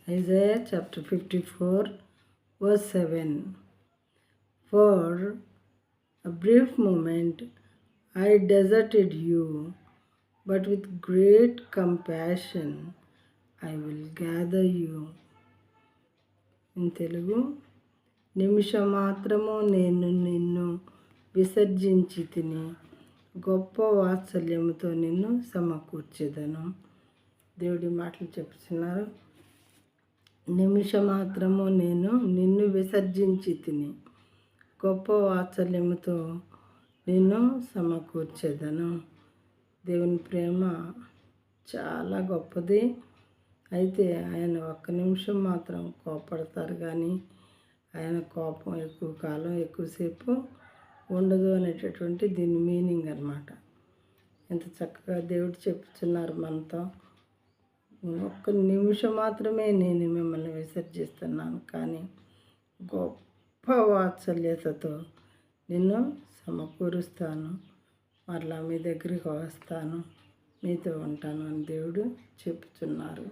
Isaiah chapter 54, verse 7. For a brief moment I deserted you, but with great compassion I will gather you. In Telugu, నిమిషమాత్రము నేను నిన్ను విసర్జించి తిని గొప్ప వాత్సల్యముతో నిన్ను సమకూర్చెదను. దేవుడి మాటలు చెప్తున్నారు. నిమిషమాత్రము నేను నిన్ను విసర్జించి తిని గొప్ప వాత్సల్యముతో నిన్ను సమకూర్చెదను. దేవుని ప్రేమ చాలా గొప్పది. అయితే ఆయన ఒక్క నిమిషం మాత్రం కోపడతారు, కానీ ఆయన కోపం ఎక్కువ కాలం ఎక్కువసేపు ఉండదు అనేటటువంటి దీని మీనింగ్ అన్నమాట. ఎంత చక్కగా దేవుడు చెప్తున్నారు మనతో. ఒక్క నిమిషం మాత్రమే నేను మిమ్మల్ని విసర్జిస్తున్నాను, కానీ గొప్ప వాత్సల్యతతో నిన్ను సమకూరుస్తాను, మరలా మీ దగ్గరికి వస్తాను, మీతో ఉంటాను అని దేవుడు చెప్తున్నారు.